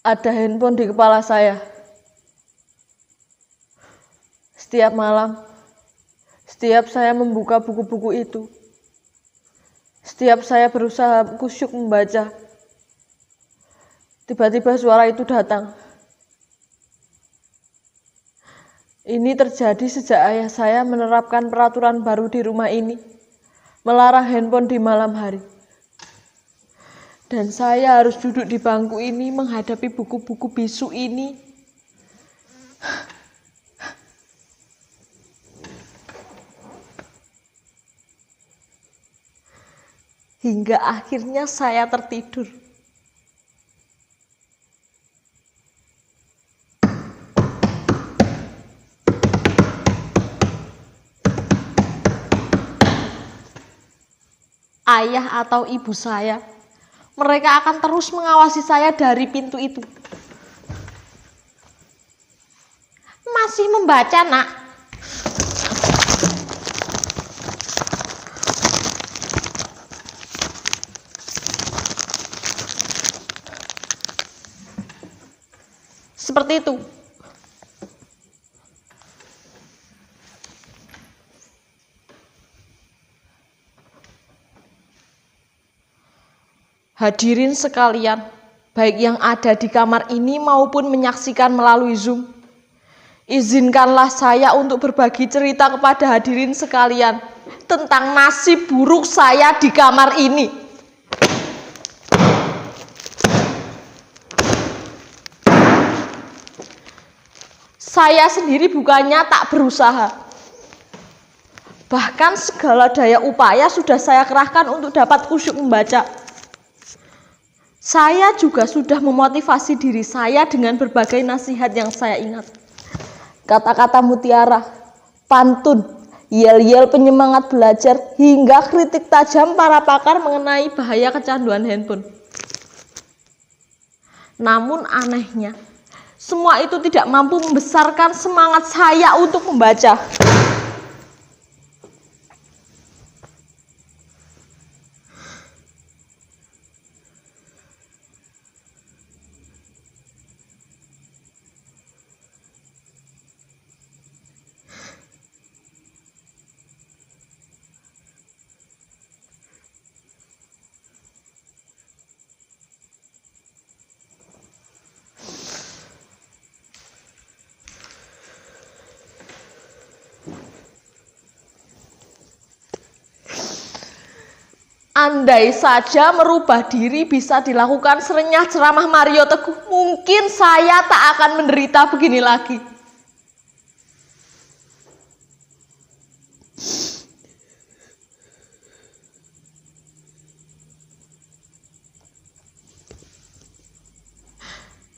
Ada handphone di kepala saya. Setiap malam, setiap saya membuka buku-buku itu, setiap saya berusaha kusyuk membaca, tiba-tiba suara itu datang. Ini terjadi sejak ayah saya menerapkan peraturan baru di rumah ini, melarang handphone di malam hari. Dan saya harus duduk di bangku ini menghadapi buku-buku bisu ini. Hingga akhirnya saya tertidur. Ayah atau ibu saya, mereka akan terus mengawasi saya dari pintu itu. Masih membaca, Nak? Seperti itu. Hadirin sekalian, baik yang ada di kamar ini maupun menyaksikan melalui Zoom, izinkanlah saya untuk berbagi cerita kepada hadirin sekalian tentang nasib buruk saya di kamar ini. Saya sendiri bukannya tak berusaha. Bahkan segala daya upaya sudah saya kerahkan untuk dapat khusyuk membaca. Saya juga sudah memotivasi diri saya dengan berbagai nasihat yang saya ingat. Kata-kata mutiara, pantun, yel-yel penyemangat belajar, hingga kritik tajam para pakar mengenai bahaya kecanduan handphone. Namun anehnya, semua itu tidak mampu membesarkan semangat saya untuk membaca. Andai saja merubah diri bisa dilakukan serenyah ceramah Mario Teguh, mungkin saya tak akan menderita begini lagi.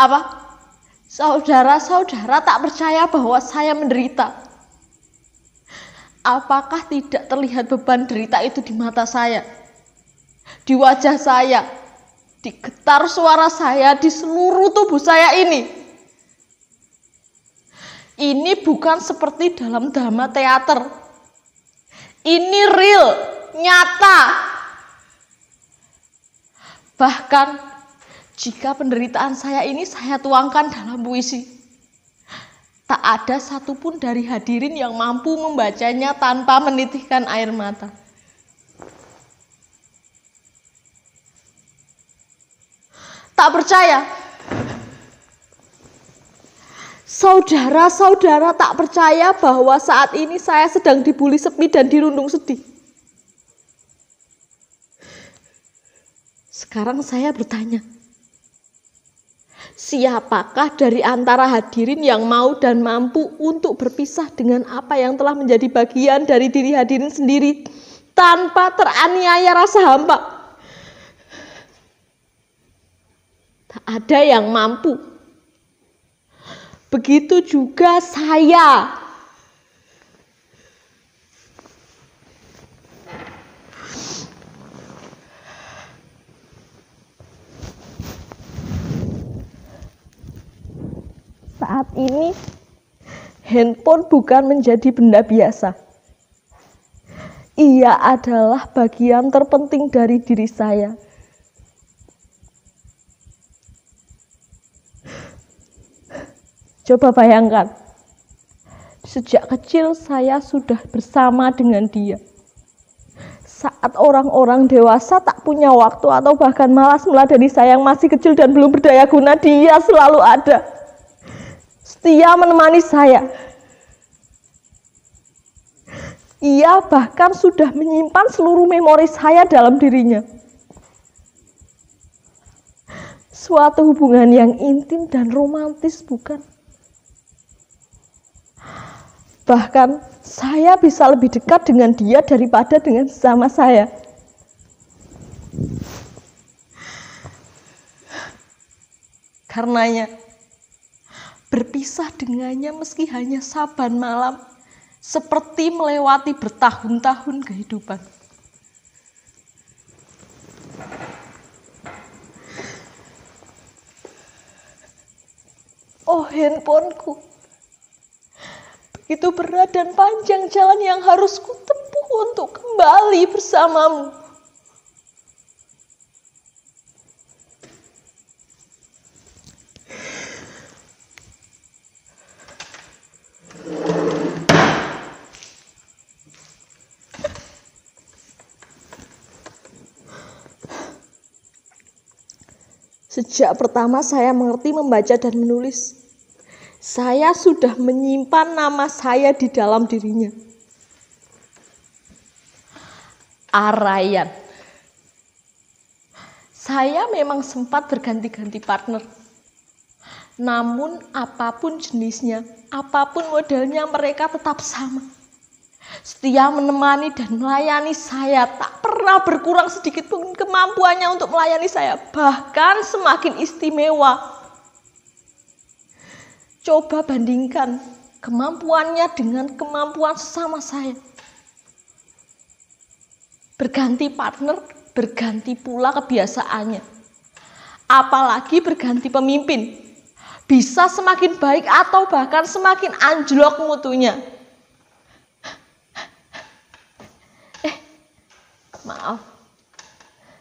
Apa? Saudara-saudara tak percaya bahwa saya menderita? Apakah tidak terlihat beban derita itu di mata saya? Di wajah saya, di getar suara saya, di seluruh tubuh saya ini. Ini bukan seperti dalam drama teater. Ini real, nyata. Bahkan, jika penderitaan saya ini saya tuangkan dalam puisi, tak ada satupun dari hadirin yang mampu membacanya tanpa menitikkan air mata. Tak percaya? Saudara-saudara tak percaya bahwa saat ini saya sedang dibuli sepi dan dirundung sedih. Sekarang saya bertanya, siapakah dari antara hadirin yang mau dan mampu untuk berpisah dengan apa yang telah menjadi bagian dari diri hadirin sendiri tanpa teraniaya rasa hampa? Tak ada yang mampu. Begitu juga saya. Saat ini, handphone bukan menjadi benda biasa. Ia adalah bagian terpenting dari diri saya. Coba bayangkan, sejak kecil saya sudah bersama dengan dia. Saat orang-orang dewasa tak punya waktu atau bahkan malas meladani saya yang masih kecil dan belum berdaya guna, dia selalu ada. Setia menemani saya. Ia bahkan sudah menyimpan seluruh memori saya dalam dirinya. Suatu hubungan yang intim dan romantis, bukan? Bahkan saya bisa lebih dekat dengan dia daripada dengan sesama saya. Karenanya, berpisah dengannya meski hanya saban malam, seperti melewati bertahun-tahun kehidupan. Oh handphoneku, begitu berat dan panjang jalan yang harus kutempuh untuk kembali bersamamu. Sejak pertama saya mengerti membaca dan menulis, saya sudah menyimpan nama saya di dalam dirinya. Arayan. Saya memang sempat berganti-ganti partner. Namun apapun jenisnya, apapun modelnya, mereka tetap sama. Setia menemani dan melayani saya, tak pernah berkurang sedikit pun kemampuannya untuk melayani saya, bahkan semakin istimewa. Coba bandingkan kemampuannya dengan kemampuan sesama saya. Berganti partner, berganti pula kebiasaannya. Apalagi berganti pemimpin, bisa semakin baik atau bahkan semakin anjlok mutunya. Maaf,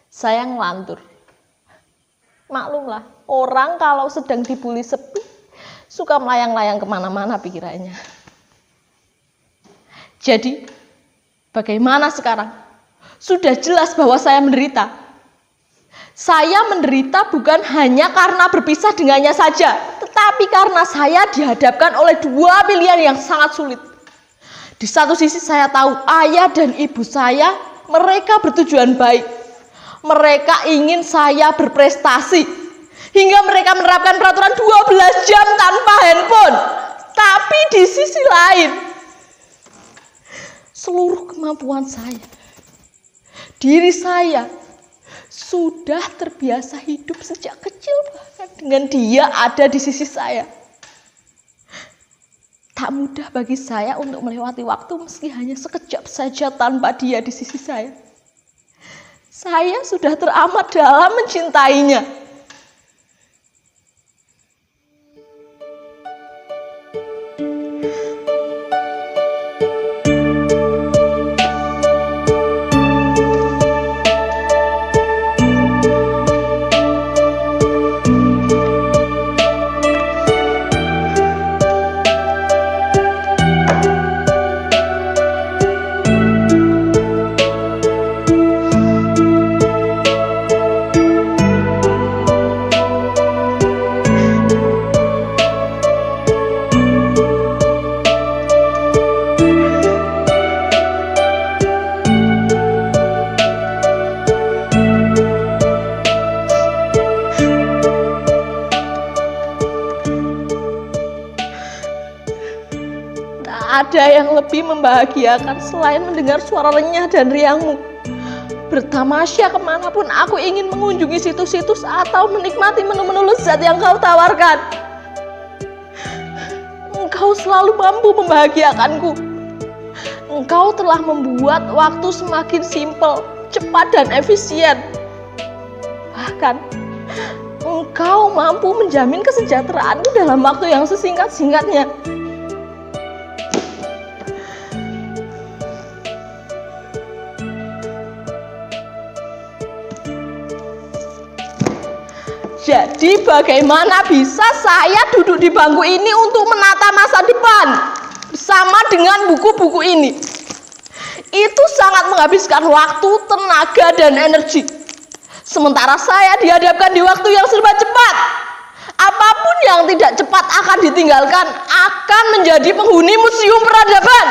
saya ngelantur. Maklumlah, orang kalau sedang dibully sepi, suka melayang-layang kemana-mana pikirannya. Jadi, bagaimana sekarang? Sudah jelas bahwa saya menderita. Saya menderita bukan hanya karena berpisah dengannya saja, tetapi karena saya dihadapkan oleh dua pilihan yang sangat sulit. Di satu sisi saya tahu ayah dan ibu saya, mereka bertujuan baik. Mereka ingin saya berprestasi. Hingga mereka menerapkan peraturan 12 jam tanpa handphone. Tapi di sisi lain, seluruh kemampuan saya, diri saya, sudah terbiasa hidup sejak kecil bahkan dengan dia ada di sisi saya. Tak mudah bagi saya untuk melewati waktu meski hanya sekejap saja tanpa dia di sisi saya. Saya sudah teramat dalam mencintainya. Ada yang lebih membahagiakan selain mendengar suara renyah dan riangmu. Bertamasya kemanapun aku ingin mengunjungi situs-situs atau menikmati menu-menu lezat yang kau tawarkan. Engkau selalu mampu membahagiakanku. Engkau telah membuat waktu semakin simpel, cepat dan efisien. Bahkan, engkau mampu menjamin kesejahteraanku dalam waktu yang sesingkat-singkatnya. Jadi bagaimana bisa saya duduk di bangku ini untuk menata masa depan bersama dengan buku-buku ini? Itu sangat menghabiskan waktu, tenaga, dan energi. Sementara saya dihadapkan di waktu yang serba cepat. Apapun yang tidak cepat akan ditinggalkan, akan menjadi penghuni museum peradaban.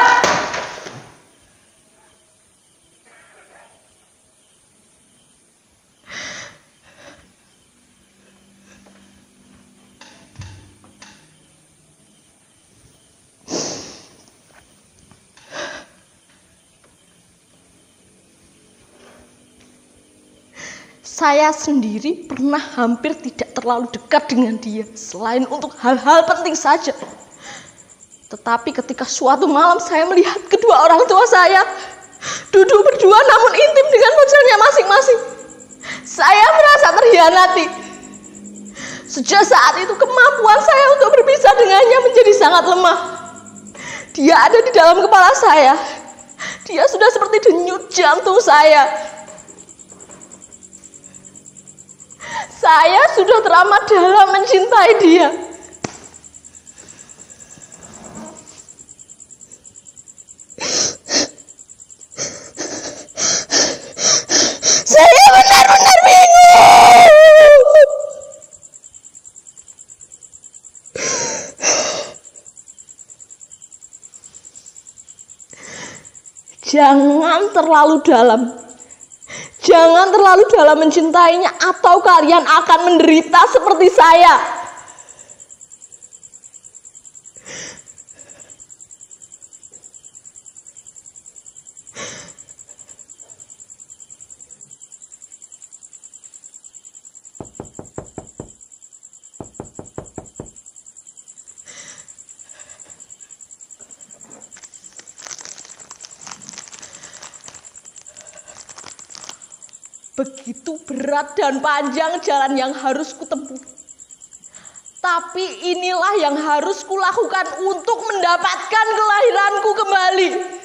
Saya sendiri pernah hampir tidak terlalu dekat dengan dia, selain untuk hal-hal penting saja. Tetapi ketika suatu malam saya melihat kedua orang tua saya duduk berdua namun intim dengan ponselnya masing-masing, saya merasa terhianati. Sejak saat itu kemampuan saya untuk berpisah dengannya menjadi sangat lemah. Dia ada di dalam kepala saya. Dia sudah seperti denyut jantung saya. Saya sudah teramat dalam mencintai dia. Saya benar-benar bingung. Jangan terlalu dalam. Jangan terlalu dalam mencintainya atau kalian akan menderita seperti saya. Begitu berat dan panjang jalan yang harus kutempuh. Tapi inilah yang harus kulakukan untuk mendapatkan kelahiranku kembali.